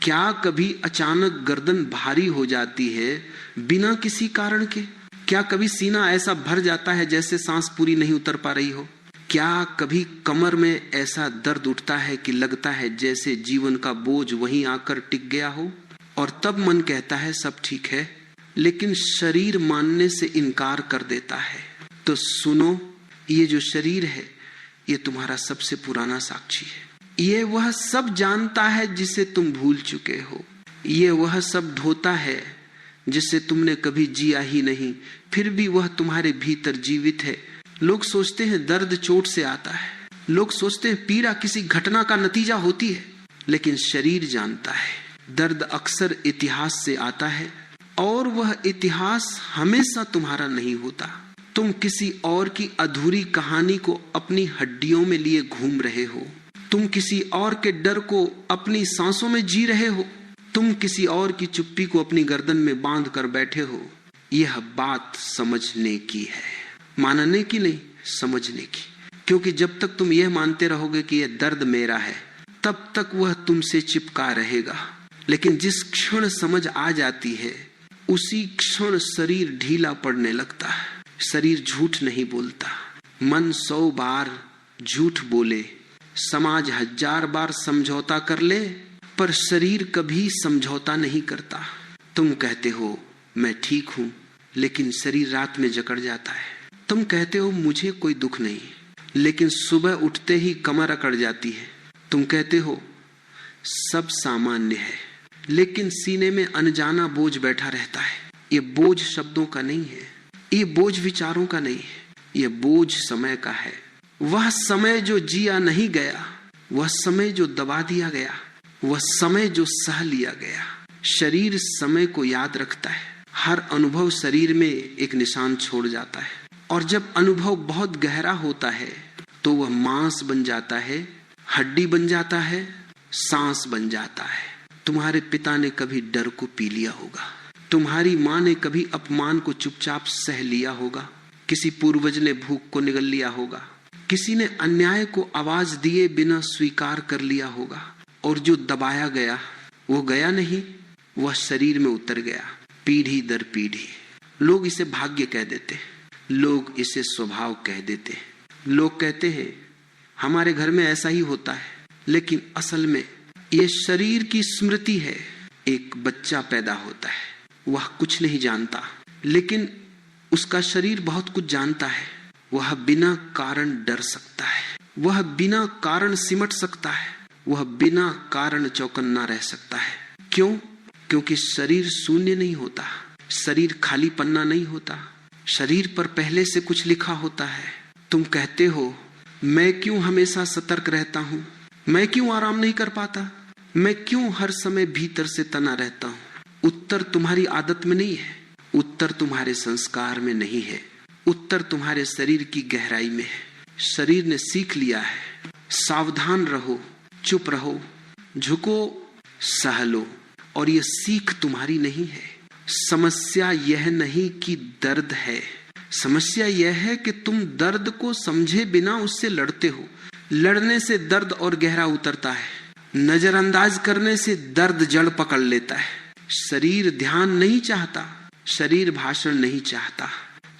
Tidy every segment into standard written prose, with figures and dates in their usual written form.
क्या कभी अचानक गर्दन भारी हो जाती है बिना किसी कारण के? क्या कभी सीना ऐसा भर जाता है जैसे सांस पूरी नहीं उतर पा रही हो? क्या कभी कमर में ऐसा दर्द उठता है कि लगता है जैसे जीवन का बोझ वहीं आकर टिक गया हो? और तब मन कहता है सब ठीक है, लेकिन शरीर मानने से इनकार कर देता है। तो सुनो, ये जो शरीर है ये तुम्हारा सबसे पुराना साक्षी है। ये वह सब जानता है जिसे तुम भूल चुके हो। ये वह सब ढोता है जिसे तुमने कभी जिया ही नहीं, फिर भी वह तुम्हारे भीतर जीवित है। लोग सोचते हैं दर्द चोट से आता है, लोग सोचते हैं पीड़ा किसी घटना का नतीजा होती है, लेकिन शरीर जानता है दर्द अक्सर इतिहास से आता है, और वह इतिहास हमेशा तुम्हारा नहीं होता। तुम किसी और की अधूरी कहानी को अपनी हड्डियों में लिए घूम रहे हो। तुम किसी और के डर को अपनी सांसों में जी रहे हो। तुम किसी और की चुप्पी को अपनी गर्दन में बांध कर बैठे हो। यह बात समझने की है, मानने की नहीं, समझने की। क्योंकि जब तक तुम यह मानते रहोगे कि यह दर्द मेरा है, तब तक वह तुमसे चिपका रहेगा। लेकिन जिस क्षण समझ आ जाती है, उसी क्षण शरीर ढीला पड़ने लगता है। शरीर झूठ नहीं बोलता। मन 100 बार झूठ बोले, समाज 1000 बार समझौता कर ले, पर शरीर कभी समझौता नहीं करता। तुम कहते हो मैं ठीक हूं, लेकिन शरीर रात में जकड़ जाता है। तुम कहते हो मुझे कोई दुख नहीं, लेकिन सुबह उठते ही कमर अकड़ जाती है। तुम कहते हो सब सामान्य है, लेकिन सीने में अनजाना बोझ बैठा रहता है। ये बोझ शब्दों का नहीं है, ये बोझ विचारों का नहीं है, ये बोझ समय का है। वह समय जो जिया नहीं गया, वह समय जो दबा दिया गया, वह समय जो सह लिया गया। शरीर समय को याद रखता है। हर अनुभव शरीर में एक निशान छोड़ जाता है, और जब अनुभव बहुत गहरा होता है तो वह मांस बन जाता है, हड्डी बन जाता है, सांस बन जाता है। तुम्हारे पिता ने कभी डर को पी लिया होगा। तुम्हारी माँ ने कभी अपमान को चुपचाप सह लिया होगा। किसी पूर्वज ने भूख को निगल लिया होगा। किसी ने अन्याय को आवाज दिए बिना स्वीकार कर लिया होगा। और जो दबाया गया वो गया नहीं, वह शरीर में उतर गया, पीढ़ी दर पीढ़ी। लोग इसे भाग्य कह देते, लोग इसे स्वभाव कह देते। लोग कहते हैं हमारे घर में ऐसा ही होता है, लेकिन असल में यह शरीर की स्मृति है। एक बच्चा पैदा होता है, वह कुछ नहीं जानता, लेकिन उसका शरीर बहुत कुछ जानता है। वह बिना कारण डर सकता है, वह बिना कारण सिमट सकता है, वह बिना कारण चौकन्ना रह सकता है। क्यों? क्योंकि शरीर शून्य नहीं होता, शरीर खाली पन्ना नहीं होता, शरीर पर पहले से कुछ लिखा होता है। तुम कहते हो मैं क्यों हमेशा सतर्क रहता हूं, मैं क्यों आराम नहीं कर पाता, मैं क्यों हर समय भीतर से तना रहता हूं? उत्तर तुम्हारी आदत में नहीं है, उत्तर तुम्हारे संस्कार में नहीं है, उत्तर तुम्हारे शरीर की गहराई में है। शरीर ने सीख लिया है, सावधान रहो, चुप रहो, झुको, सह लो। और यह सीख तुम्हारी नहीं है। समस्या यह नहीं कि दर्द है, समस्या यह है कि तुम दर्द को समझे बिना उससे लड़ते हो। लड़ने से दर्द और गहरा उतरता है, नजरअंदाज करने से दर्द जड़ पकड़ लेता है। शरीर ध्यान नहीं चाहता, शरीर भाषण नहीं चाहता,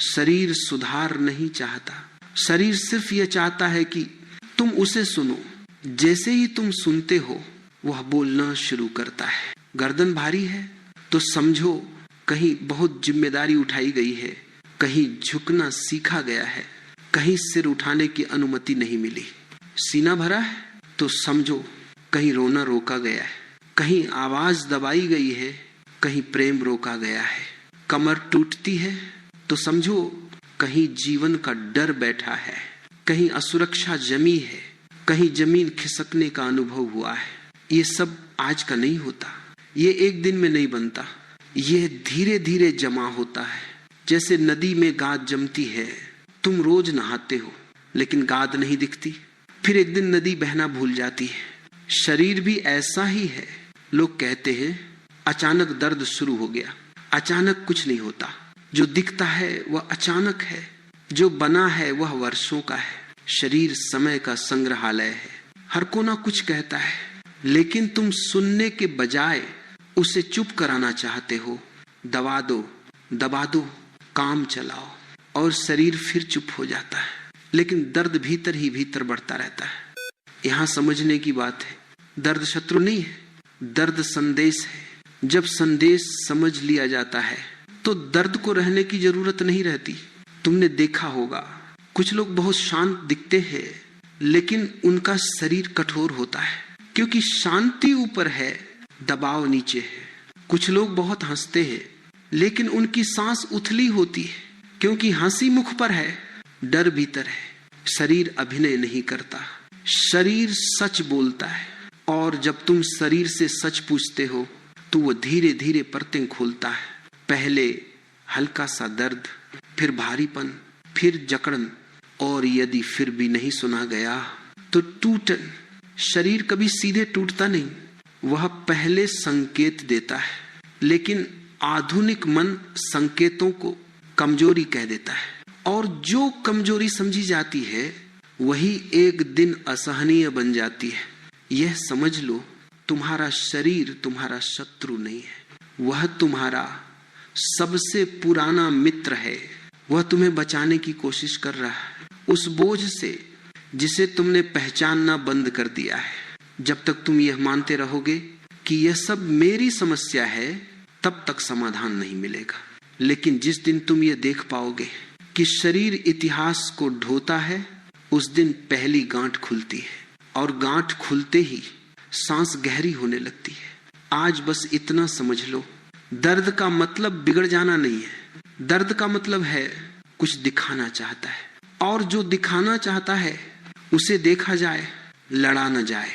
शरीर सुधार नहीं चाहता। शरीर सिर्फ यह चाहता है कि तुम उसे सुनो। जैसे ही तुम सुनते हो, वह बोलना शुरू करता है। गर्दन भारी है तो समझो कहीं बहुत जिम्मेदारी उठाई गई है, कहीं झुकना सीखा गया है, कहीं सिर उठाने की अनुमति नहीं मिली। सीना भरा है तो समझो कहीं रोना रोका गया है, कहीं आवाज दबाई गई है, कहीं प्रेम रोका गया है। कमर टूटती है तो समझो कहीं जीवन का डर बैठा है, कहीं असुरक्षा जमी है, कहीं जमीन खिसकने का अनुभव हुआ है। ये सब आज का नहीं होता, ये एक दिन में नहीं बनता, ये धीरे धीरे जमा होता है। जैसे नदी में गाद जमती है, तुम रोज नहाते हो लेकिन गाद नहीं दिखती, फिर एक दिन नदी बहना भूल जाती है। शरीर भी ऐसा ही है। लोग कहते हैं अचानक दर्द शुरू हो गया। अचानक कुछ नहीं होता, जो दिखता है वह अचानक है, जो बना है वह वर्षों का है। शरीर समय का संग्रहालय है, हर कोना कुछ कहता है, लेकिन तुम सुनने के बजाय उसे चुप कराना चाहते हो। दबा दो, काम चलाओ, और शरीर फिर चुप हो जाता है, लेकिन दर्द भीतर ही भीतर बढ़ता रहता है। यहां समझने की बात है, दर्द शत्रु नहीं है, दर्द संदेश है। जब संदेश समझ लिया जाता है तो दर्द को रहने की जरूरत नहीं रहती। तुमने देखा होगा, कुछ लोग बहुत शांत दिखते हैं, लेकिन उनका शरीर कठोर होता है, क्योंकि शांति ऊपर है, दबाव नीचे है। कुछ लोग बहुत हंसते हैं, लेकिन उनकी सांस उथली होती है, क्योंकि हंसी मुख पर है, डर भीतर है। शरीर अभिनय नहीं करता, शरीर सच बोलता है। और जब तुम शरीर से सच पूछते हो तो वो धीरे धीरे परतें खोलता है। पहले हल्का सा दर्द, फिर भारीपन, फिर जकड़न, और यदि फिर भी नहीं सुना गया तो टूटन। शरीर कभी सीधे टूटता नहीं, वह पहले संकेत देता है, लेकिन आधुनिक मन संकेतों को कमजोरी कह देता है, और जो कमजोरी समझी जाती है वही एक दिन असहनीय बन जाती है। यह समझ लो, तुम्हारा शरीर तुम्हारा शत्रु नहीं है, वह तुम्हारा सबसे पुराना मित्र है। वह तुम्हें बचाने की कोशिश कर रहा है उस बोझ से जिसे तुमने पहचानना बंद कर दिया है। जब तक तुम यह मानते रहोगे कि यह सब मेरी समस्या है, तब तक समाधान नहीं मिलेगा। लेकिन जिस दिन तुम यह देख पाओगे कि शरीर इतिहास को ढोता है, उस दिन पहली गांठ खुलती है, और गांठ खुलते ही सांस गहरी होने लगती है। आज बस इतना समझ लो, दर्द का मतलब बिगड़ जाना नहीं है। दर्द का मतलब है कुछ दिखाना चाहता है, और जो दिखाना चाहता है उसे देखा जाए, लड़ा न जाए।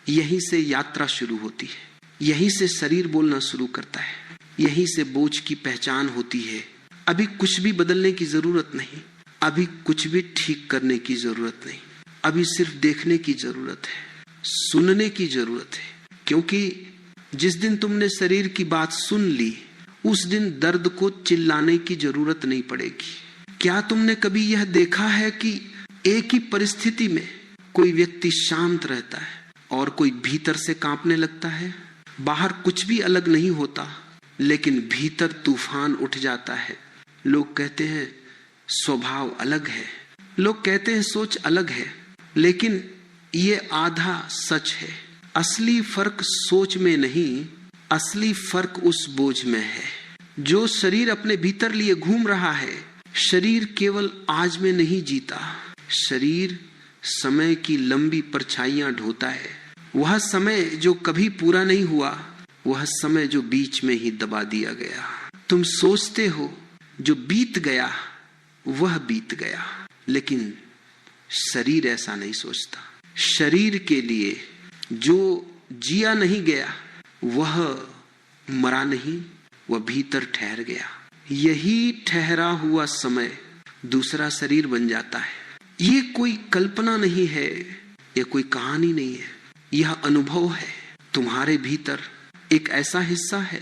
यहीं से यात्रा शुरू होती है, यहीं से शरीर बोलना शुरू करता है, यहीं से बोझ की पहचान होती है। अभी कुछ भी बदलने की जरूरत नहीं, अभी कुछ भी ठीक करने की जरूरत नहीं, अभी सिर्फ देखने की जरूरत है, सुनने की जरूरत है। क्योंकि जिस दिन तुमने शरीर की बात सुन ली, उस दिन दर्द को चिल्लाने की जरूरत नहीं पड़ेगी। क्या तुमने कभी यह देखा है कि एक ही परिस्थिति में कोई व्यक्ति शांत रहता है और कोई भीतर से कांपने लगता है? बाहर कुछ भी अलग नहीं होता, लेकिन भीतर तूफान उठ जाता है। लोग कहते हैं स्वभाव अलग है, लोग कहते हैं सोच अलग है, लेकिन ये आधा सच है। असली फर्क सोच में नहीं, असली फर्क उस बोझ में है जो शरीर अपने भीतर लिए घूम रहा है। शरीर केवल आज में नहीं जीता, शरीर समय की लंबी परछाइयां ढोता है। वह समय जो कभी पूरा नहीं हुआ, वह समय जो बीच में ही दबा दिया गया। तुम सोचते हो जो बीत गया वह बीत गया, लेकिन शरीर ऐसा नहीं सोचता। शरीर के लिए जो जिया नहीं गया वह मरा नहीं, वह भीतर ठहर गया। यही ठहरा हुआ समय दूसरा शरीर बन जाता है। ये कोई कल्पना नहीं है, यह कोई कहानी नहीं है, यह अनुभव है। तुम्हारे भीतर एक ऐसा हिस्सा है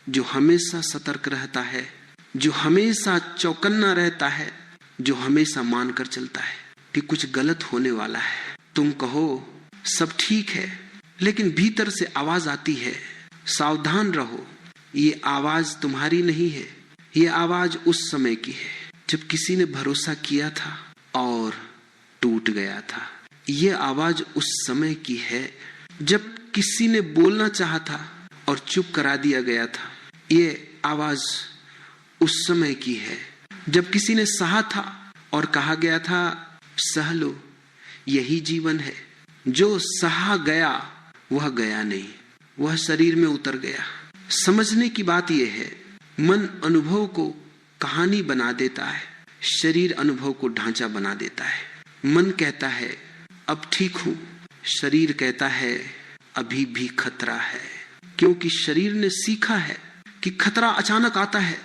जो हमेशा सतर्क रहता है, जो हमेशा चौकन्ना रहता है, जो हमेशा मानकर चलता है कि कुछ गलत होने वाला है। तुम कहो सब ठीक है, लेकिन भीतर से आवाज आती है सावधान रहो। ये आवाज तुम्हारी नहीं है, ये आवाज उस समय की है जब किसी ने भरोसा किया था और टूट गया था। ये आवाज उस समय की है जब किसी ने बोलना चाहा था और चुप करा दिया गया था। ये आवाज उस समय की है जब किसी ने सहा था और कहा गया था सह लो, यही जीवन है। जो सहा गया वह गया नहीं, वह शरीर में उतर गया। समझने की बात यह है, मन अनुभव को कहानी बना देता है, शरीर अनुभव को ढांचा बना देता है। मन कहता है अब ठीक हूं, शरीर कहता है अभी भी खतरा है, क्योंकि शरीर ने सीखा है कि खतरा अचानक आता है।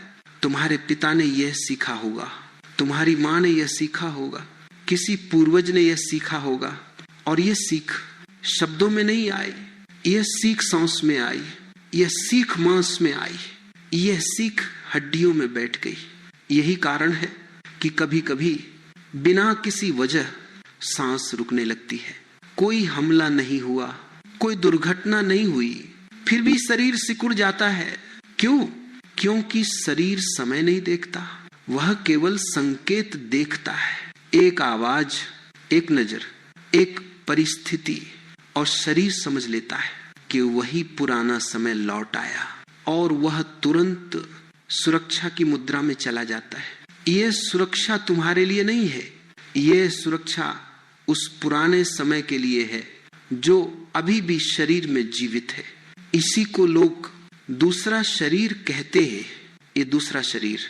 तुम्हारे पिता ने यह सीखा होगा, तुम्हारी माँ ने यह सीखा होगा, किसी पूर्वज ने यह सीखा होगा, और यह सीख शब्दों में नहीं आई, यह सीख सांस में आई, यह सीख मांस में आई, यह सीख हड्डियों में बैठ गई। यही कारण है कि कभी कभी बिना किसी वजह सांस रुकने लगती है। कोई हमला नहीं हुआ, कोई दुर्घटना नहीं हुई, फिर भी शरीर सिकुड़ जाता है। क्यों? क्योंकि शरीर समय नहीं देखता, वह केवल संकेत देखता है। एक आवाज, एक नजर, एक परिस्थिति, और शरीर समझ लेता है कि वही पुराना समय लौट आया, और वह तुरंत सुरक्षा की मुद्रा में चला जाता है। यह सुरक्षा तुम्हारे लिए नहीं है, यह सुरक्षा उस पुराने समय के लिए है जो अभी भी शरीर में जीवित है। इसी को लोग दूसरा शरीर कहते हैं। ये दूसरा शरीर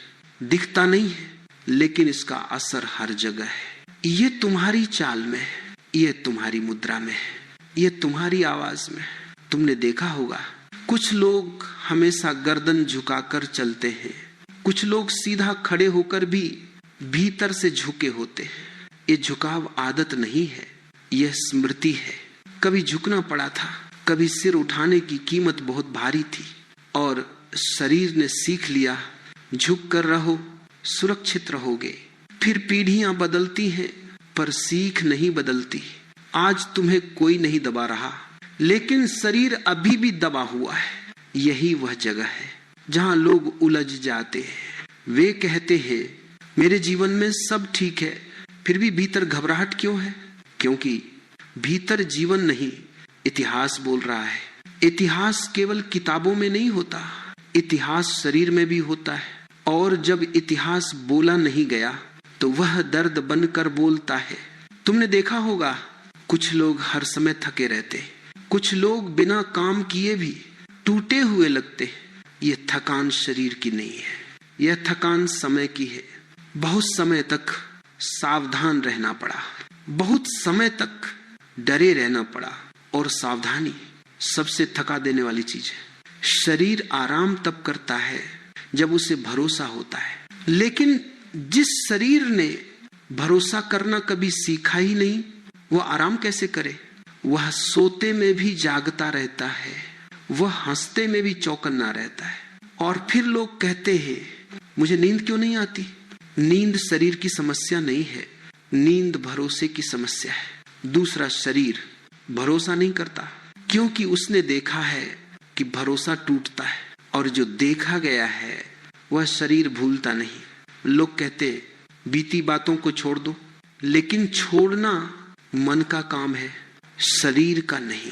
दिखता नहीं है, लेकिन इसका असर हर जगह है। ये तुम्हारी चाल में है, ये तुम्हारी मुद्रा में है, ये तुम्हारी आवाज में। तुमने देखा होगा कुछ लोग हमेशा गर्दन झुकाकर चलते हैं, कुछ लोग सीधा खड़े होकर भी भीतर से झुके होते हैं। ये झुकाव आदत नहीं है, यह स्मृति है। कभी झुकना पड़ा था, कभी सिर उठाने की कीमत बहुत भारी थी, और शरीर ने सीख लिया झुक कर रहो, सुरक्षित रहोगे। फिर पीढ़ियां बदलती हैं, पर सीख नहीं बदलती। आज तुम्हें कोई नहीं दबा रहा, लेकिन शरीर अभी भी दबा हुआ है। यही वह जगह है जहां लोग उलझ जाते हैं। वे कहते हैं मेरे जीवन में सब ठीक है, फिर भी भीतर घबराहट क्यों है? क्योंकि भीतर जीवन नहीं, इतिहास बोल रहा है। इतिहास केवल किताबों में नहीं होता, इतिहास शरीर में भी होता है। और जब इतिहास बोला नहीं गया तो वह दर्द बनकर बोलता है। तुमने देखा होगा कुछ लोग हर समय थके रहते, कुछ लोग बिना काम किए भी टूटे हुए लगते। ये थकान शरीर की नहीं है, यह थकान समय की है। बहुत समय तक सावधान रहना पड़ा, बहुत समय तक डरे रहना पड़ा, और सावधानी सबसे थका देने वाली चीज है। शरीर आराम तब करता है जब उसे भरोसा होता है, लेकिन जिस शरीर ने भरोसा करना कभी सीखा ही नहीं, वह आराम कैसे करे? वह सोते में भी जागता रहता है, वह हंसते में भी चौकन्ना रहता है। और फिर लोग कहते हैं मुझे नींद क्यों नहीं आती? नींद शरीर की समस्या नहीं है, नींद भरोसे की समस्या है। दूसरा शरीर भरोसा नहीं करता, क्योंकि उसने देखा है कि भरोसा टूटता है, और जो देखा गया है वह शरीर भूलता नहीं। लोग कहते बीती बातों को छोड़ दो, लेकिन छोड़ना मन का काम है, शरीर का नहीं।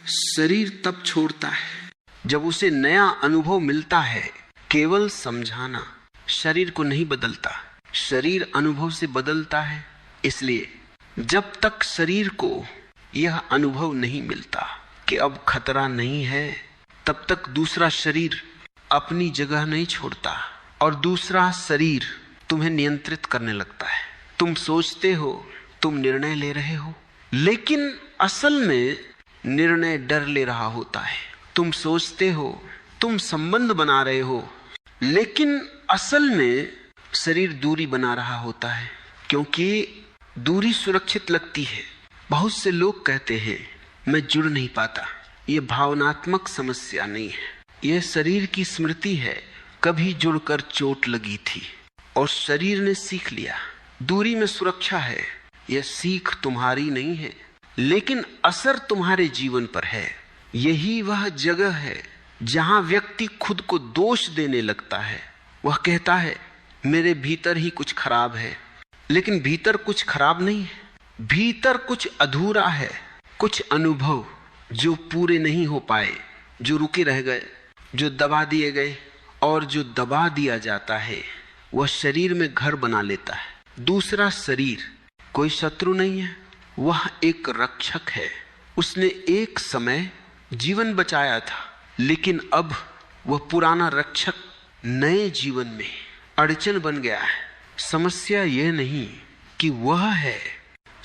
शरीर तब छोड़ता है जब उसे नया अनुभव मिलता है। केवल समझाना शरीर को नहीं बदलता, शरीर अनुभव से बदलता है। इसलिए जब तक शरीर को यह अनुभव नहीं मिलता कि अब खतरा नहीं है, तब तक दूसरा शरीर अपनी जगह नहीं छोड़ता, और दूसरा शरीर तुम्हें नियंत्रित करने लगता है। तुम सोचते हो तुम निर्णय ले रहे हो, लेकिन असल में निर्णय डर ले रहा होता है। तुम सोचते हो तुम संबंध बना रहे हो, लेकिन असल में शरीर दूरी बना रहा होता है, क्योंकि दूरी सुरक्षित लगती है। बहुत से लोग कहते हैं मैं जुड़ नहीं पाता। ये भावनात्मक समस्या नहीं है, यह शरीर की स्मृति है। कभी जुड़कर चोट लगी थी और शरीर ने सीख लिया दूरी में सुरक्षा है। यह सीख तुम्हारी नहीं है, लेकिन असर तुम्हारे जीवन पर है। यही वह जगह है जहां व्यक्ति खुद को दोष देने लगता है। वह कहता है मेरे भीतर ही कुछ खराब है, लेकिन भीतर कुछ खराब नहीं है, भीतर कुछ अधूरा है। कुछ अनुभव जो पूरे नहीं हो पाए, जो रुके रह गए, जो दबा दिए गए, और जो दबा दिया जाता है वह शरीर में घर बना लेता है। दूसरा शरीर कोई शत्रु नहीं है, वह एक रक्षक है। उसने एक समय जीवन बचाया था, लेकिन अब वह पुराना रक्षक नए जीवन में अड़चन बन गया है। समस्या यह नहीं कि वह है,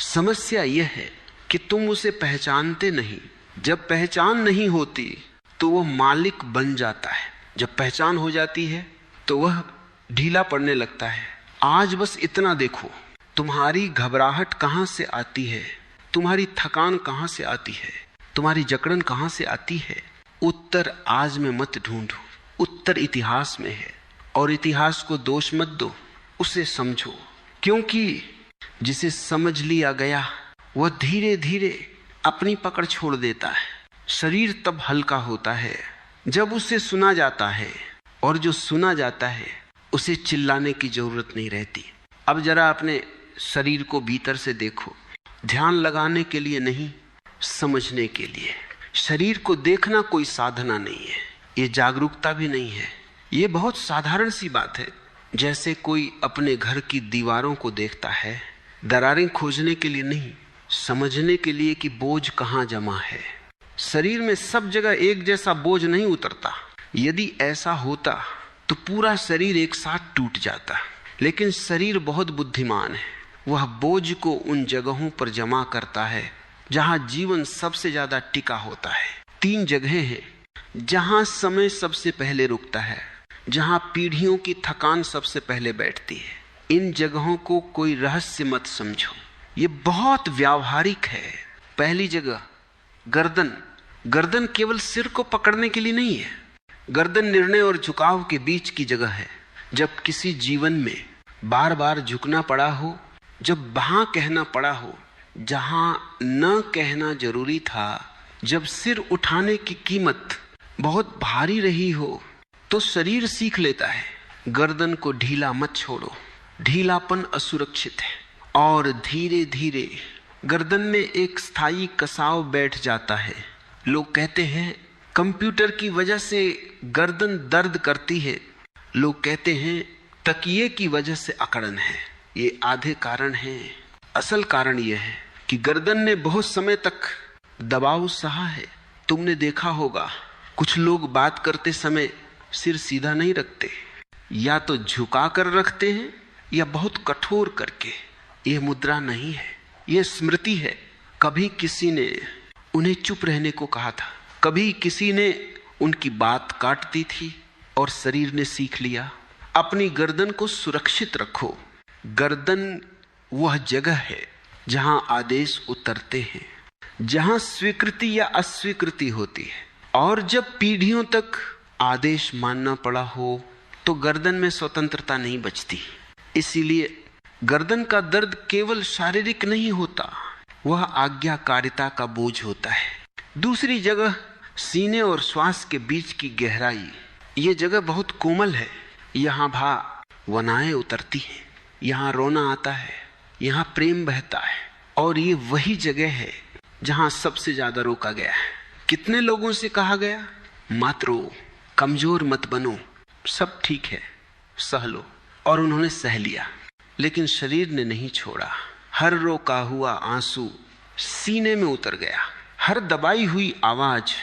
समस्या यह है कि तुम उसे पहचानते नहीं। जब पहचान नहीं होती तो वह मालिक बन जाता है, जब पहचान हो जाती है तो वह ढीला पड़ने लगता है। आज बस इतना देखो, तुम्हारी घबराहट कहां से आती है, तुम्हारी थकान कहां से आती है, तुम्हारी जकड़न कहां से आती है। उत्तर आज में मत ढूंढो, उत्तर इतिहास में है, और इतिहास को दोष मत दो, उसे समझो। क्योंकि जिसे समझ लिया गया वह धीरे धीरे अपनी पकड़ छोड़ देता है। शरीर तब हल्का होता है जब उसे सुना जाता है, और जो सुना जाता है उसे चिल्लाने की जरूरत नहीं रहती। अब जरा अपने शरीर को भीतर से देखो, ध्यान लगाने के लिए नहीं, समझने के लिए। शरीर को देखना कोई साधना नहीं है, ये जागरूकता भी नहीं है, ये बहुत साधारण सी बात है। जैसे कोई अपने घर की दीवारों को देखता है, दरारें खोजने के लिए नहीं, समझने के लिए कि बोझ कहाँ जमा है। शरीर में सब जगह एक जैसा बोझ नहीं उतरता। यदि ऐसा होता तो पूरा शरीर एक साथ टूट जाता। लेकिन शरीर बहुत बुद्धिमान है, वह बोझ को उन जगहों पर जमा करता है जहां जीवन सबसे ज्यादा टिका होता है। 3 जगहें हैं जहां समय सबसे पहले रुकता है, जहां पीढ़ियों की थकान सबसे पहले बैठती है। इन जगहों को कोई रहस्य मत समझो, ये बहुत व्यावहारिक है। पहली जगह गर्दन। गर्दन केवल सिर को पकड़ने के लिए नहीं है, गर्दन निर्णय और झुकाव के बीच की जगह है। जब किसी जीवन में बार बार झुकना पड़ा हो, जब वहां कहना पड़ा हो जहां न कहना जरूरी था, जब सिर उठाने की कीमत बहुत भारी रही हो, तो शरीर सीख लेता है गर्दन को ढीला मत छोड़ो। ढीलापन असुरक्षित है और धीरे धीरे गर्दन में एक स्थायी कसाव बैठ जाता है। लोग कहते हैं कंप्यूटर की वजह से गर्दन दर्द करती है, लोग कहते हैं तकिए की वजह से अकड़न है। ये आधे कारण हैं। असल कारण यह है कि गर्दन ने बहुत समय तक दबाव सहा है। तुमने देखा होगा कुछ लोग बात करते समय सिर सीधा नहीं रखते, या तो झुका कर रखते हैं या बहुत कठोर करके। यह मुद्रा नहीं है, यह स्मृति है। कभी किसी ने उन्हें चुप रहने को कहा था, कभी किसी ने उनकी बात काट दी थी और शरीर ने सीख लिया। अपनी गर्दन को सुरक्षित रखो। गर्दन वह जगह है जहां आदेश उतरते हैं, जहां स्वीकृति या अस्वीकृति होती है। और जब पीढ़ियों तक आदेश मानना पड़ा हो तो गर्दन में स्वतंत्रता नहीं बचती। इसीलिए गर्दन का दर्द केवल शारीरिक नहीं होता, वह आज्ञाकारिता का बोझ होता है। दूसरी जगह सीने और श्वास के बीच की गहराई। ये जगह बहुत कोमल है, यहाँ भावनाएं उतरती हैं, यहाँ रोना आता है, यहाँ प्रेम बहता है। और ये वही जगह है जहाँ सबसे ज्यादा रोका गया है। कितने लोगों से कहा गया मत रो, कमजोर मत बनो, सब ठीक है, सह लो, और उन्होंने सह लिया। लेकिन शरीर ने नहीं छोड़ा। हर रोका हुआ आंसू सीने में उतर गया, हर दबाई हुई आवाज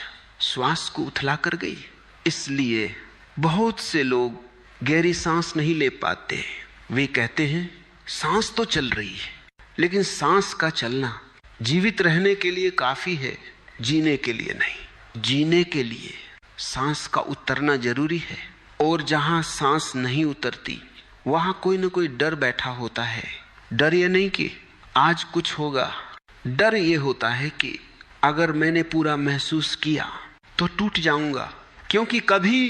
श्वास को उथला कर गई। इसलिए बहुत से लोग गहरी सांस नहीं ले पाते। वे कहते हैं सांस तो चल रही है, लेकिन सांस का चलना जीवित रहने के लिए काफी है, जीने के लिए नहीं। जीने के लिए सांस का उतरना जरूरी है। और जहां सांस नहीं उतरती वहां कोई ना कोई डर बैठा होता है। डर ये नहीं कि आज कुछ होगा, डर ये होता है कि अगर मैंने पूरा महसूस किया तो टूट जाऊंगा। क्योंकि कभी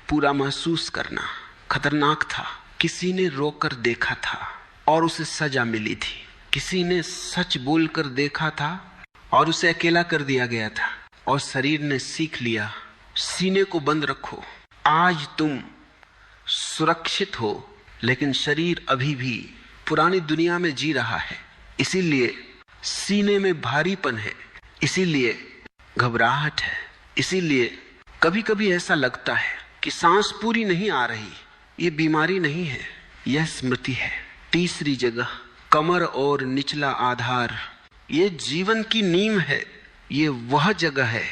पूरा महसूस करना खतरनाक था। किसी ने रोकर देखा था और उसे सजा मिली थी, किसी ने सच बोलकर देखा था और उसे अकेला कर दिया गया था, और शरीर ने सीख लिया सीने को बंद रखो। आज तुम सुरक्षित हो, लेकिन शरीर अभी भी पुरानी दुनिया में जी रहा है। इसीलिए सीने में भारीपन है, इसीलिए घबराहट है, इसीलिए कभी कभी ऐसा लगता है कि सांस पूरी नहीं आ रही। ये बीमारी नहीं है, यह स्मृति है। तीसरी जगह कमर और निचला आधार। ये जीवन की नींव है। ये वह जगह है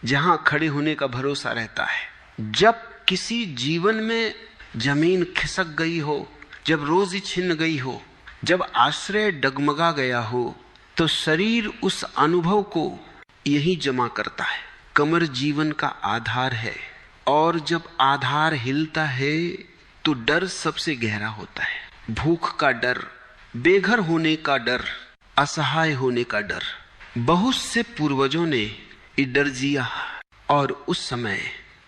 जहां खड़े होने का भरोसा रहता है। जब किसी जीवन में जमीन खिसक गई हो, जब रोजी छिन गई हो, जब आश्रय डगमगा गया हो, तो शरीर उस अनुभव को यही जमा करता है। कमर जीवन का आधार है, और जब आधार हिलता है तो डर सबसे गहरा होता है। भूख का डर, बेघर होने का डर, असहाय होने का डर। बहुत से पूर्वजों ने ये डर जिया, और उस समय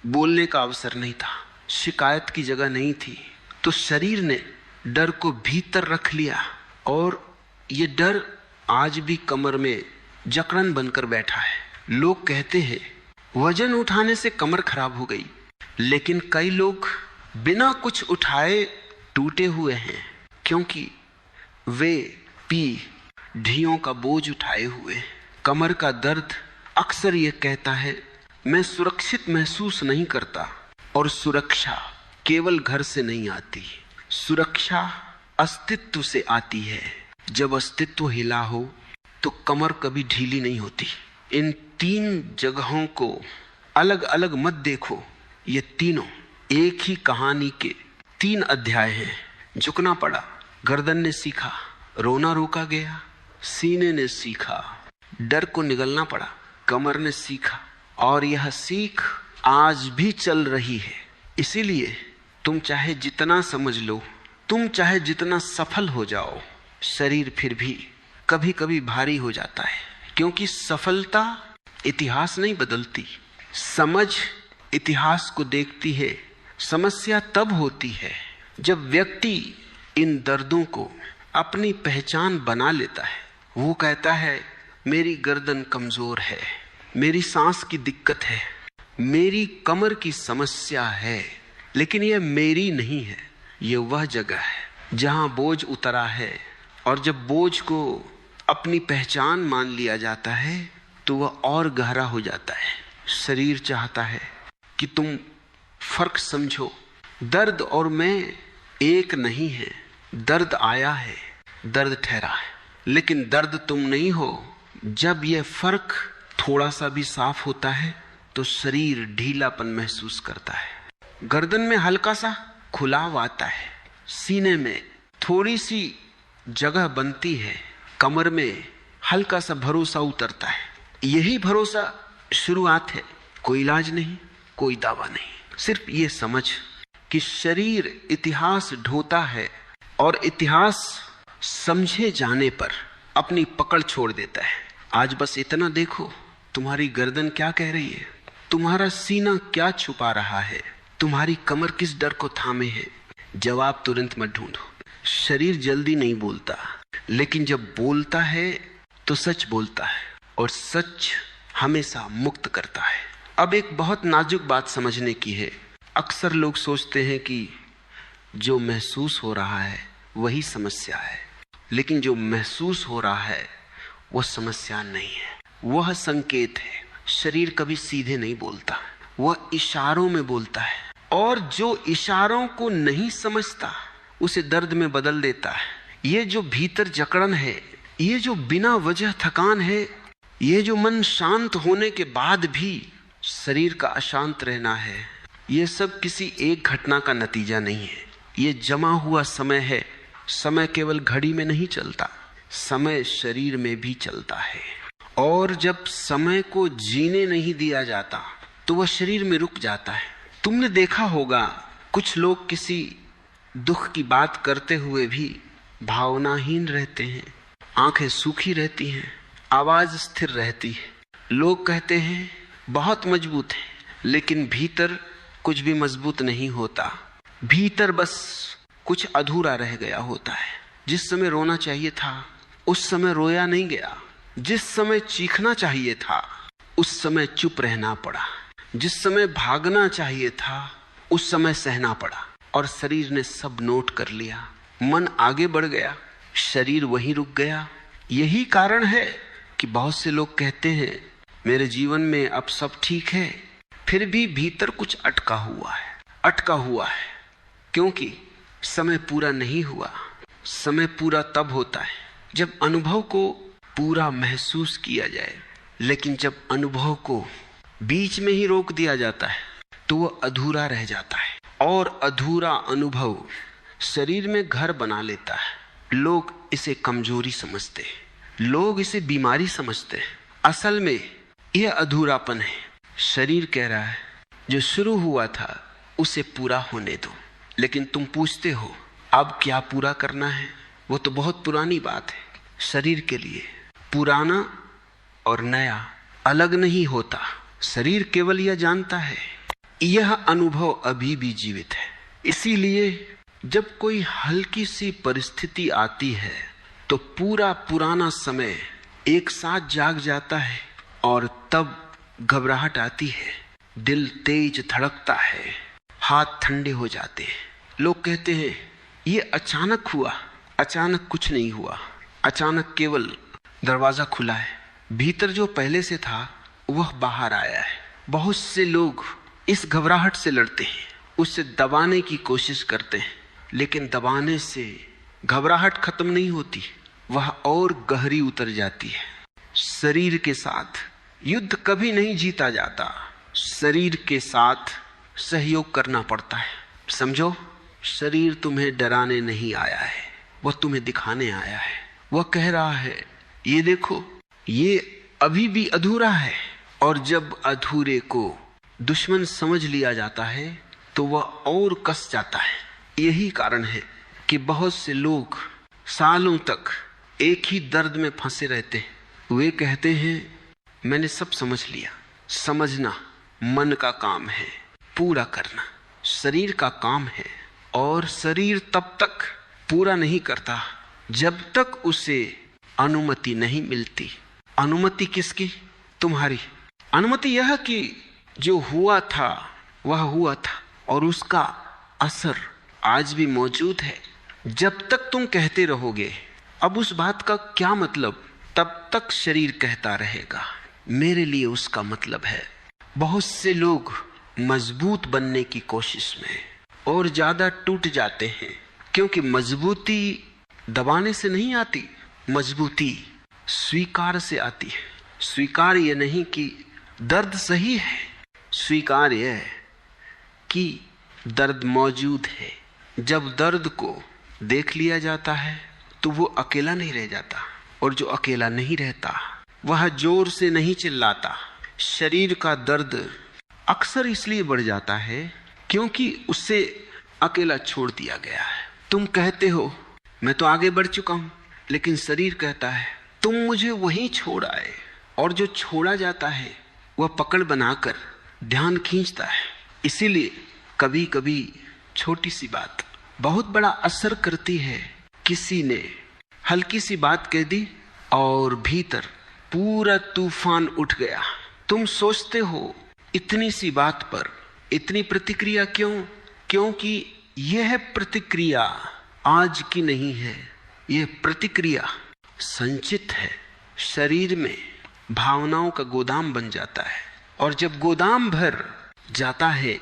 बोलने का अवसर नहीं था, शिकायत की जगह नहीं थी, तो शरीर ने डर को भीतर रख लिया, और ये डर आज भी कमर में जकड़न बनकर बैठा है। लोग कहते हैं वजन उठाने से कमर खराब हो गई, लेकिन कई लोग बिना कुछ उठाए टूटे हुए हैं, क्योंकि वे ढियों का बोझ उठाए हुए। कमर का दर्द अक्सर ये कहता है मैं सुरक्षित महसूस नहीं करता। और सुरक्षा केवल घर से नहीं आती, सुरक्षा अस्तित्व से आती है। जब अस्तित्व हिला हो तो कमर कभी ढीली नहीं होती। इन 3 जगहों को अलग अलग मत देखो, ये तीनों एक ही कहानी के 3 अध्याय हैं। झुकना पड़ा, गर्दन ने सीखा, रोना रोका गया, सीने ने सीखा, डर को निगलना पड़ा, कमर ने सीखा, और यह सीख आज भी चल रही है। इसीलिए तुम चाहे जितना समझ लो, तुम चाहे जितना सफल हो जाओ, शरीर फिर भी कभी कभी भारी हो जाता है, क्योंकि सफलता इतिहास नहीं बदलती, समझ इतिहास को देखती है। समस्या तब होती है जब व्यक्ति इन दर्दों को अपनी पहचान बना लेता है। वो कहता है मेरी गर्दन कमजोर है, मेरी सांस की दिक्कत है, मेरी कमर की समस्या है, लेकिन यह मेरी नहीं है, ये वह जगह है जहां बोझ उतरा है। और जब बोझ को अपनी पहचान मान लिया जाता है तो वह और गहरा हो जाता है। शरीर चाहता है कि तुम फर्क समझो, दर्द और मैं एक नहीं है। दर्द आया है, दर्द ठहरा है, लेकिन दर्द तुम नहीं हो। जब यह फर्क थोड़ा सा भी साफ होता है तो शरीर ढीलापन महसूस करता है। गर्दन में हल्का सा खुलाव आता है, सीने में थोड़ी सी जगह बनती है, कमर में हल्का सा भरोसा उतरता है। यही भरोसा शुरुआत है, कोई इलाज नहीं, कोई दावा नहीं, सिर्फ ये समझ कि शरीर इतिहास ढोता है और इतिहास समझे जाने पर अपनी पकड़ छोड़ देता है। आज बस इतना देखो, तुम्हारी गर्दन क्या कह रही है, तुम्हारा सीना क्या छुपा रहा है, तुम्हारी कमर किस डर को थामे है। जवाब तुरंत मत ढूंढो। शरीर जल्दी नहीं बोलता, लेकिन जब बोलता है तो सच बोलता है, और सच हमेशा मुक्त करता है। अब एक बहुत नाजुक बात समझने की है। अक्सर लोग सोचते हैं कि जो महसूस हो रहा है वही समस्या है, लेकिन जो महसूस हो रहा है वह समस्या नहीं है, वह संकेत है। शरीर कभी सीधे नहीं बोलता, वह इशारों में बोलता है, और जो इशारों को नहीं समझता उसे दर्द में बदल देता है। ये जो भीतर जकड़न है, ये जो बिना वजह थकान है, ये जो मन शांत होने के बाद भी शरीर का अशांत रहना है, ये सब किसी एक घटना का नतीजा नहीं है। ये जमा हुआ समय है। समय केवल घड़ी में नहीं चलता, समय शरीर में भी चलता है। और जब समय को जीने नहीं दिया जाता तो वह शरीर में रुक जाता है। तुमने देखा होगा कुछ लोग किसी दुख की बात करते हुए भी भावनाहीन रहते हैं, आंखें सूखी रहती हैं, आवाज स्थिर रहती है। लोग कहते हैं बहुत मजबूत है, लेकिन भीतर कुछ भी मजबूत नहीं होता। भीतर बस कुछ अधूरा रह गया होता है। जिस समय रोना चाहिए था उस समय रोया नहीं गया, जिस समय चीखना चाहिए था उस समय चुप रहना पड़ा, जिस समय भागना चाहिए था उस समय सहना पड़ा, और शरीर ने सब नोट कर लिया। मन आगे बढ़ गया, शरीर वहीं रुक गया। यही कारण है कि बहुत से लोग कहते हैं मेरे जीवन में अब सब ठीक है, फिर भी भीतर कुछ अटका हुआ है, क्योंकि समय पूरा नहीं हुआ। समय पूरा तब होता है जब अनुभव को पूरा महसूस किया जाए, लेकिन जब अनुभव को बीच में ही रोक दिया जाता है तो वह अधूरा रह जाता है, और अधूरा अनुभव शरीर में घर बना लेता है। लोग इसे कमजोरी समझते हैं, लोग इसे बीमारी समझते हैं। असल में यह अधूरापन है। शरीर कह रहा है जो शुरू हुआ था उसे पूरा होने दो, लेकिन तुम पूछते हो अब क्या पूरा करना है। वो तो बहुत पुरानी बात है। शरीर के लिए पुराना और नया अलग नहीं होता। शरीर केवल यह जानता है यह अनुभव अभी भी जीवित है। इसीलिए जब कोई हल्की सी परिस्थिति आती है तो पूरा पुराना समय एक साथ जाग जाता है और तब घबराहट आती है, दिल तेज धड़कता है, हाथ ठंडे हो जाते हैं। लोग कहते हैं ये अचानक हुआ। अचानक कुछ नहीं हुआ, अचानक केवल दरवाजा खुला है, भीतर जो पहले से था वह बाहर आया है। बहुत से लोग इस घबराहट से लड़ते हैं, उसे दबाने की कोशिश करते हैं, लेकिन दबाने से घबराहट खत्म नहीं होती, वह और गहरी उतर जाती है। शरीर के साथ युद्ध कभी नहीं जीता जाता, शरीर के साथ सहयोग करना पड़ता है। समझो, शरीर तुम्हें डराने नहीं आया है, वह तुम्हें दिखाने आया है। वह कह रहा है ये देखो, ये अभी भी अधूरा है। और जब अधूरे को दुश्मन समझ लिया जाता है तो वह और कस जाता है। यही कारण है कि बहुत से लोग सालों तक एक ही दर्द में फंसे रहते हैं। वे कहते हैं मैंने सब समझ लिया। समझना मन का काम है, पूरा करना शरीर का काम है। और शरीर तब तक पूरा नहीं करता जब तक उसे अनुमति नहीं मिलती। अनुमति किसकी? तुम्हारी। अनुमति यह कि जो हुआ था वह हुआ था और उसका असर आज भी मौजूद है। जब तक तुम कहते रहोगे अब उस बात का क्या मतलब, तब तक शरीर कहता रहेगा मेरे लिए उसका मतलब है। बहुत से लोग मजबूत बनने की कोशिश में और ज्यादा टूट जाते हैं, क्योंकि मजबूती दबाने से नहीं आती, मजबूती स्वीकार से आती है। स्वीकार यह नहीं कि दर्द सही है, स्वीकार यह कि दर्द मौजूद है। जब दर्द को देख लिया जाता है तो वो अकेला नहीं रह जाता, और जो अकेला नहीं रहता वह जोर से नहीं चिल्लाता। शरीर का दर्द अक्सर इसलिए बढ़ जाता है क्योंकि उससे अकेला छोड़ दिया गया है। तुम कहते हो मैं तो आगे बढ़ चुका हूं, लेकिन शरीर कहता है तुम मुझे वहीं छोड़ आए। और जो छोड़ा जाता है वह पकड़ बनाकर ध्यान खींचता है। इसीलिए कभी कभी छोटी सी बात बहुत बड़ा असर करती है। किसी ने हल्की सी बात कह दी और भीतर पूरा तूफान उठ गया। तुम सोचते हो इतनी सी बात पर इतनी प्रतिक्रिया क्यों? क्योंकि यह प्रतिक्रिया आज की नहीं है, यह प्रतिक्रिया संचित है। शरीर में भावनाओं का गोदाम बन जाता है, और जब गोदाम भर जाता है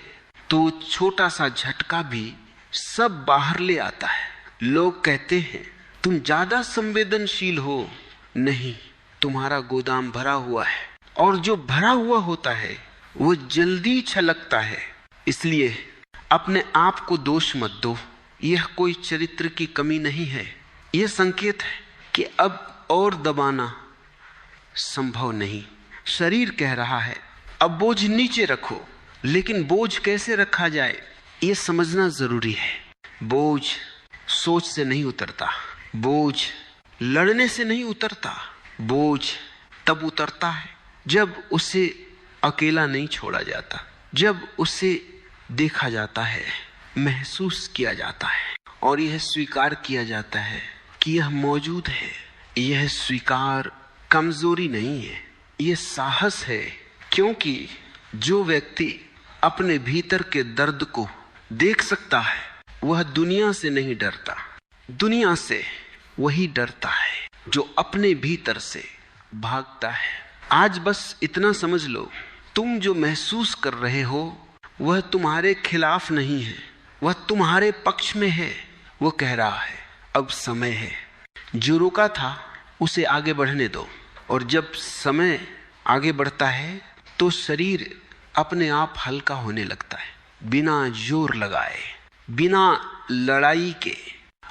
तो छोटा सा झटका भी सब बाहर ले आता है। लोग कहते हैं तुम ज्यादा संवेदनशील हो। नहीं, तुम्हारा गोदाम भरा हुआ है, और जो भरा हुआ होता है वो जल्दी छलकता है। इसलिए अपने आप को दोष मत दो। यह कोई चरित्र की कमी नहीं है, यह संकेत है कि अब और दबाना संभव नहीं। शरीर कह रहा है अब बोझ नीचे रखो, लेकिन बोझ कैसे रखा जाए यह समझना जरूरी है। बोझ सोच से नहीं उतरता, बोझ लड़ने से नहीं उतरता। बोझ तब उतरता है जब उसे अकेला नहीं छोड़ा जाता, जब उसे देखा जाता है, महसूस किया जाता है, और यह स्वीकार किया जाता है कि यह मौजूद है। यह स्वीकार कमजोरी नहीं है, यह साहस है। क्योंकि जो व्यक्ति अपने भीतर के दर्द को देख सकता है वह दुनिया से नहीं डरता। दुनिया से वही डरता है जो अपने भीतर से भागता है। आज बस इतना समझ लो, तुम जो महसूस कर रहे हो वह तुम्हारे खिलाफ नहीं है, वह तुम्हारे पक्ष में है। वो कह रहा है अब समय है, जो रुका था उसे आगे बढ़ने दो। और जब समय आगे बढ़ता है तो शरीर अपने आप हल्का होने लगता है, बिना जोर लगाए, बिना लड़ाई के।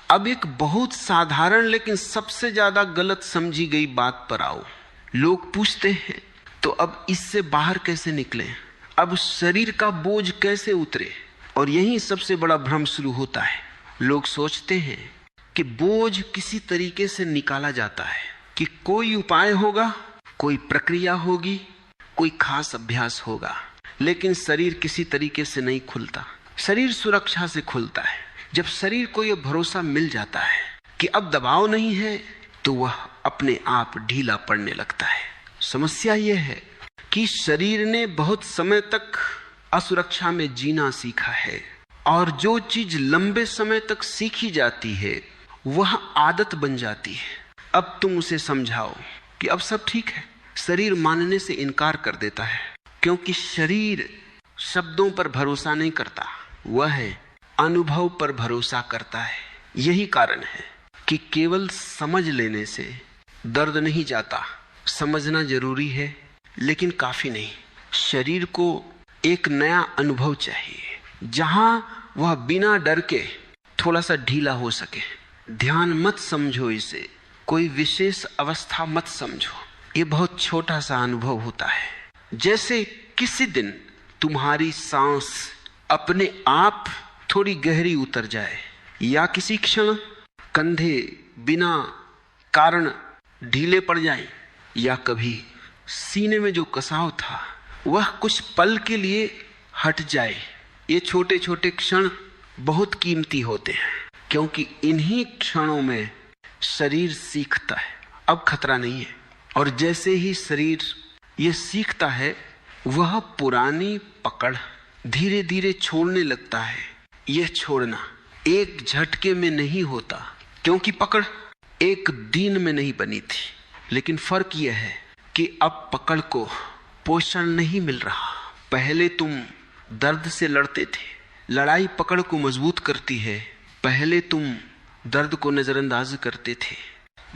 अब एक बहुत साधारण लेकिन सबसे ज्यादा गलत समझी गई बात पर आओ। लोग पूछते हैं तो अब इससे बाहर कैसे निकलें, अब शरीर का बोझ कैसे उतरे? और यही सबसे बड़ा भ्रम शुरू होता है। लोग सोचते हैं कि बोझ किसी तरीके से निकाला जाता है, कि कोई उपाय होगा, कोई प्रक्रिया होगी, कोई खास अभ्यास होगा। लेकिन शरीर किसी तरीके से नहीं खुलता, शरीर सुरक्षा से खुलता है। जब शरीर को यह भरोसा मिल जाता है कि अब दबाव नहीं है, तो वह अपने आप ढीला पड़ने लगता है। समस्या यह है कि शरीर ने बहुत समय तक असुरक्षा में जीना सीखा है, और जो चीज लंबे समय तक सीखी जाती है वह आदत बन जाती है। अब तुम उसे समझाओ कि अब सब ठीक है। शरीर मानने से इनकार कर देता है, क्योंकि शरीर शब्दों पर भरोसा नहीं करता, वह अनुभव पर भरोसा करता है। यही कारण है कि केवल समझ लेने से दर्द नहीं जाता। समझना जरूरी है, लेकिन काफी नहीं। शरीर को एक नया अनुभव चाहिए, जहां वह बिना डर के थोड़ा सा ढीला हो सके। ध्यान मत समझो इसे, कोई विशेष अवस्था मत समझो। ये बहुत छोटा सा अनुभव होता है। जैसे किसी दिन तुम्हारी सांस अपने आप थोड़ी गहरी उतर जाए, या किसी क्षण कंधे बिना कारण ढीले पड़ जाएं, या कभी सीने में जो कसाव था वह कुछ पल के लिए हट जाए। ये छोटे छोटे क्षण बहुत कीमती होते हैं, क्योंकि इन्हीं क्षणों में शरीर सीखता है अब खतरा नहीं है। और जैसे ही शरीर ये सीखता है, वह पुरानी पकड़ धीरे धीरे छोड़ने लगता है। यह छोड़ना एक झटके में नहीं होता, क्योंकि पकड़ एक दिन में नहीं बनी थी। लेकिन फर्क यह है कि अब पकड़ को पोषण नहीं मिल रहा। पहले तुम दर्द से लड़ते थे, लड़ाई पकड़ को मजबूत करती है। पहले तुम दर्द को नजरअंदाज करते थे,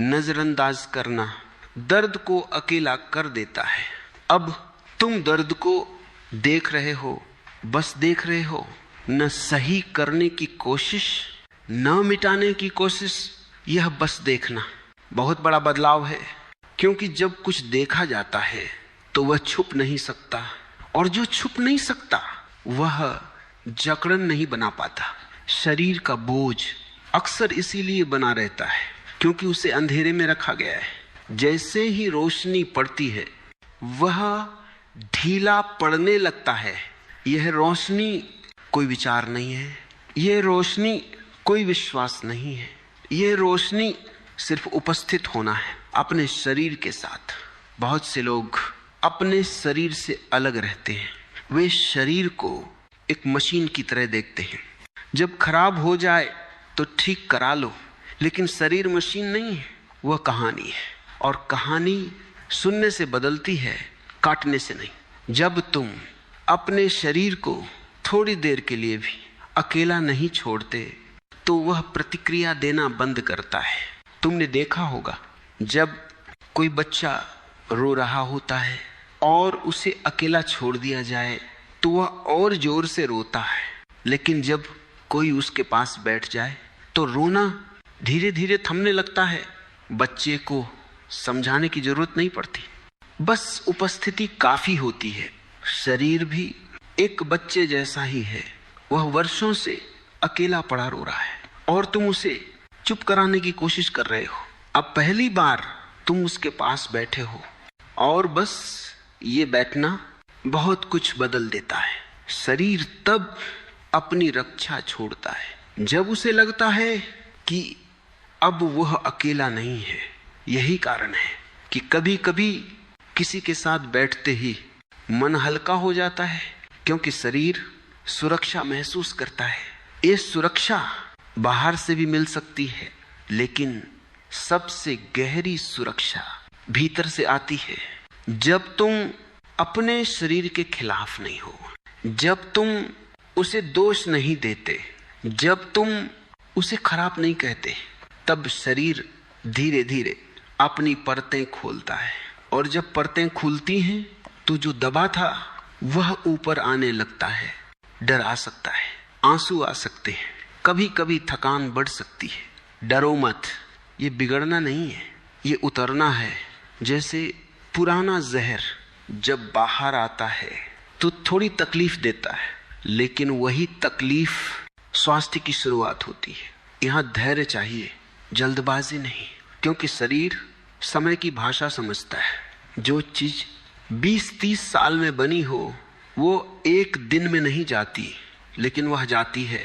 नजरअंदाज करना दर्द को अकेला कर देता है। अब तुम दर्द को देख रहे हो, बस देख रहे हो, न सही करने की कोशिश, न मिटाने की कोशिश, यह बस देखना। बहुत बड़ा बदलाव है, क्योंकि जब कुछ देखा जाता है तो वह छुप नहीं सकता, और जो छुप नहीं सकता वह जकड़न नहीं बना पाता। शरीर का बोझ अक्सर इसीलिए बना रहता है क्योंकि उसे अंधेरे में रखा गया है। जैसे ही रोशनी पड़ती है वह ढीला पड़ने लगता है। यह रोशनी कोई विचार नहीं है, यह रोशनी कोई विश्वास नहीं है, यह रोशनी सिर्फ उपस्थित होना है अपने शरीर के साथ। बहुत से लोग अपने शरीर से अलग रहते हैं। वे शरीर को एक मशीन की तरह देखते हैं। जब खराब हो जाए तो ठीक करा लो, लेकिन शरीर मशीन नहीं है, वह कहानी है, और कहानी सुनने से बदलती है, काटने से नहीं। जब तुम अपने शरीर को थोड़ी देर के लिए भी अकेला नहीं छोड़ते तो वह प्रतिक्रिया देना बंद करता है। तुमने देखा होगा, जब कोई बच्चा रो रहा होता है और उसे अकेला छोड़ दिया जाए तो वह और जोर से रोता है, लेकिन जब कोई उसके पास बैठ जाए तो रोना धीरे धीरे थमने लगता है। बच्चे को समझाने की जरूरत नहीं पड़ती, बस उपस्थिति काफी होती है। शरीर भी एक बच्चे जैसा ही है, वह वर्षों से अकेला पड़ा रो रहा है और तुम उसे चुप कराने की कोशिश कर रहे हो। अब पहली बार तुम उसके पास बैठे हो और बस ये बैठना बहुत कुछ बदल देता है। शरीर तब अपनी रक्षा छोड़ता है जब उसे लगता है कि अब वह अकेला नहीं है। यही कारण है कि कभी कभी किसी के साथ बैठते ही मन हल्का हो जाता है, क्योंकि शरीर सुरक्षा महसूस करता है। ये सुरक्षा बाहर से भी मिल सकती है, लेकिन सबसे गहरी सुरक्षा भीतर से आती है। जब तुम अपने शरीर के खिलाफ नहीं हो, जब तुम उसे दोष नहीं देते, जब तुम उसे खराब नहीं कहते, तब शरीर धीरे धीरे अपनी परतें खोलता है। और जब परतें खुलती हैं तो जो दबा था वह ऊपर आने लगता है। डर आ सकता है, आंसू आ सकते हैं, कभी कभी थकान बढ़ सकती है। डरो मत, ये बिगड़ना नहीं है, ये उतरना है। जैसे पुराना जहर जब बाहर आता है तो थोड़ी तकलीफ देता है, लेकिन वही तकलीफ स्वास्थ्य की शुरुआत होती है। यहाँ धैर्य चाहिए, जल्दबाजी नहीं, क्योंकि शरीर समय की भाषा समझता है। जो चीज 20-30 साल में बनी हो वो एक दिन में नहीं जाती, लेकिन वह जाती है।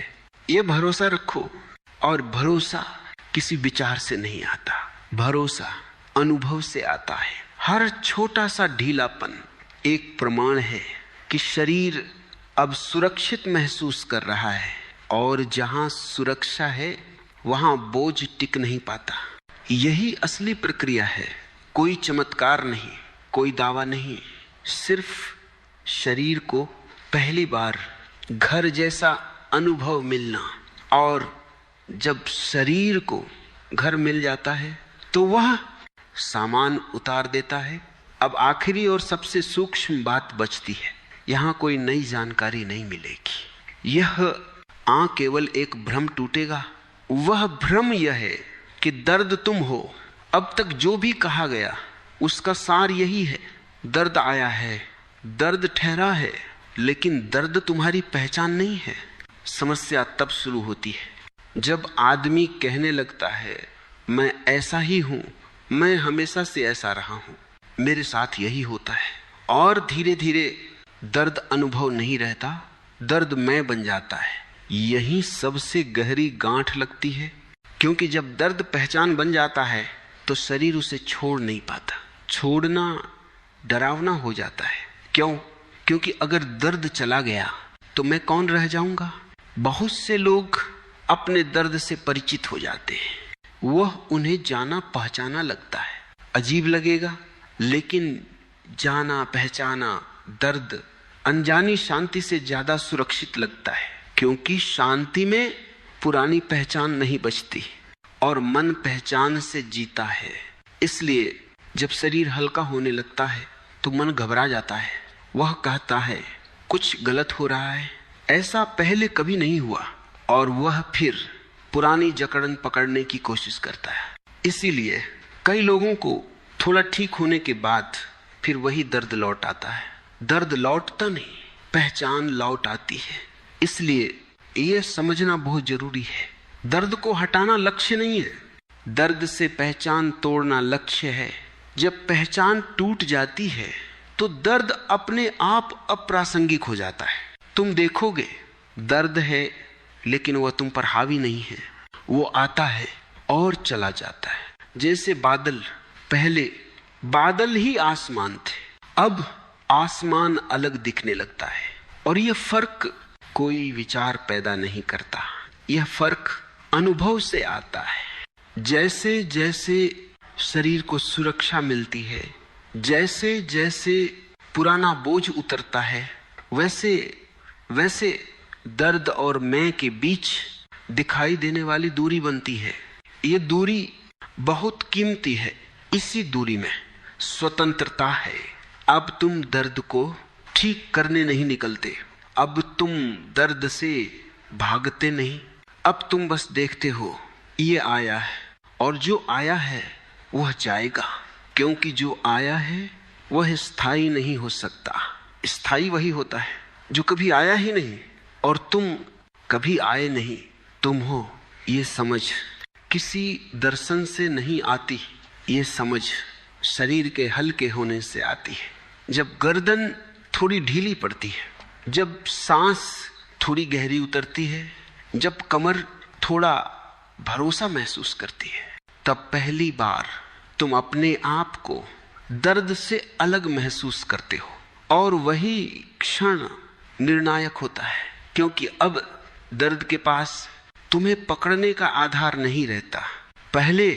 ये भरोसा रखो। और भरोसा किसी विचार से नहीं आता, भरोसा अनुभव से आता है। हर छोटा सा ढीलापन एक प्रमाण है कि शरीर अब सुरक्षित महसूस कर रहा है, और जहां सुरक्षा है वहां बोझ टिक नहीं पाता। यही असली प्रक्रिया है, कोई चमत्कार नहीं, कोई दावा नहीं। सिर्फ शरीर को पहली बार घर जैसा अनुभव मिलना, और जब शरीर को घर मिल जाता है तो वह सामान उतार देता है। अब आखिरी और सबसे सूक्ष्म बात बचती है, यहां कोई नई जानकारी नहीं मिलेगी। यह केवल एक भ्रम टूटेगा। वह भ्रम यह है कि दर्द तुम हो। अब तक जो भी कहा गया उसका सार यही है, दर्द आया है, दर्द ठहरा है, लेकिन दर्द तुम्हारी पहचान नहीं है। समस्या तब शुरू होती है जब आदमी कहने लगता है मैं ऐसा ही हूं, मैं हमेशा से ऐसा रहा हूं, मेरे साथ यही होता है। और धीरे धीरे दर्द अनुभव नहीं रहता, दर्द मैं बन जाता है। यही सबसे गहरी गांठ लगती है, क्योंकि जब दर्द पहचान बन जाता है तो शरीर उसे छोड़ नहीं पाता। छोड़ना डरावना हो जाता है। क्यों? क्योंकि अगर दर्द चला गया तो मैं कौन रह जाऊंगा। बहुत से लोग अपने दर्द से परिचित हो जाते हैं, वह उन्हें जाना पहचाना लगता है। अजीब लगेगा, लेकिन जाना पहचाना दर्द अनजानी शांति से ज्यादा सुरक्षित लगता है, क्योंकि शांति में पुरानी पहचान नहीं बचती और मन पहचान से जीता है। इसलिए जब शरीर हल्का होने लगता है तो मन घबरा जाता है। वह कहता है कुछ गलत हो रहा है, ऐसा पहले कभी नहीं हुआ, और वह फिर पुरानी जकड़न पकड़ने की कोशिश करता है। इसीलिए कई लोगों को थोड़ा ठीक होने के बाद फिर वही दर्द लौट आता है। दर्द लौटता नहीं, पहचान लौट आती है। इसलिए यह समझना बहुत जरूरी है, दर्द को हटाना लक्ष्य नहीं है, दर्द से पहचान तोड़ना लक्ष्य है। जब पहचान टूट जाती है तो दर्द अपने आप अप्रासंगिक हो जाता है। तुम देखोगे दर्द है, लेकिन वह तुम पर हावी नहीं है, वो आता है और चला जाता है। जैसे बादल, पहले बादल ही आसमान थे, अब आसमान अलग दिखने लगता है। और यह फर्क कोई विचार पैदा नहीं करता, यह फर्क अनुभव से आता है। जैसे जैसे शरीर को सुरक्षा मिलती है, जैसे जैसे पुराना बोझ उतरता है, वैसे वैसे दर्द और मैं के बीच दिखाई देने वाली दूरी बनती है। ये दूरी बहुत कीमती है। इसी दूरी में स्वतंत्रता है। अब तुम दर्द को ठीक करने नहीं निकलते, अब तुम दर्द से भागते नहीं, अब तुम बस देखते हो ये आया है, और जो आया है वह जाएगा, क्योंकि जो आया है वह स्थायी नहीं हो सकता। स्थायी वही होता है जो कभी आया ही नहीं, और तुम कभी आए नहीं। तुम हो, ये समझ किसी दर्शन से नहीं आती, ये समझ शरीर के हल्के होने से आती है। जब गर्दन थोड़ी ढीली पड़ती है, जब सांस थोड़ी गहरी उतरती है, जब कमर थोड़ा भरोसा महसूस करती है, तब पहली बार तुम अपने आप को दर्द से अलग महसूस करते हो। और वही क्षण निर्णायक होता है, क्योंकि अब दर्द के पास तुम्हें पकड़ने का आधार नहीं रहता। पहले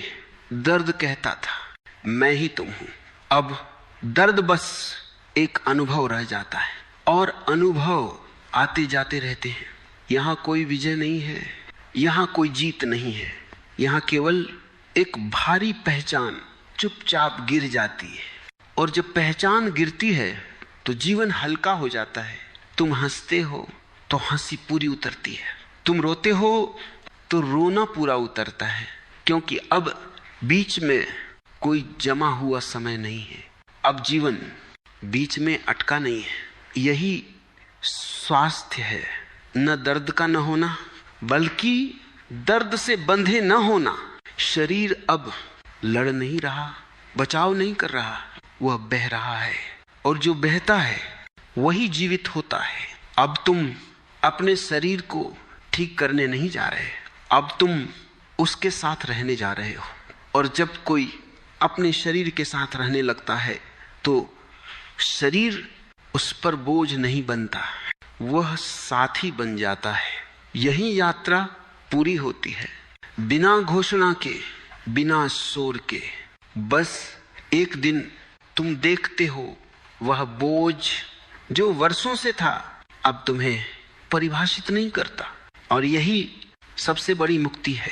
दर्द कहता था मैं ही तुम हूं, अब दर्द बस एक अनुभव रह जाता है, और अनुभव आते जाते रहते हैं। यहां कोई विजय नहीं है, यहां कोई जीत नहीं है, यहां केवल एक भारी पहचान चुपचाप गिर जाती है। और जब पहचान गिरती है तो जीवन हल्का हो जाता है। तुम हंसते हो तो हंसी पूरी उतरती है, तुम रोते हो तो रोना पूरा उतरता है, क्योंकि अब बीच में कोई जमा हुआ समय नहीं है। अब जीवन बीच में अटका नहीं है। यही स्वास्थ्य है, न दर्द का न होना, बल्कि दर्द से बंधे न होना। शरीर अब लड़ नहीं रहा, बचाव नहीं कर रहा, वह बह रहा है, और जो बहता है वही जीवित होता है। अब तुम अपने शरीर को ठीक करने नहीं जा रहे, अब तुम उसके साथ रहने जा रहे हो। और जब कोई अपने शरीर के साथ रहने लगता है तो शरीर उस पर बोझ नहीं बनता, वह साथी बन जाता है। यही यात्रा पूरी होती है, बिना घोषणा के, बिना शोर के। बस एक दिन तुम देखते हो वह बोझ जो वर्षों से था अब तुम्हें परिभाषित नहीं करता। और यही सबसे बड़ी मुक्ति है।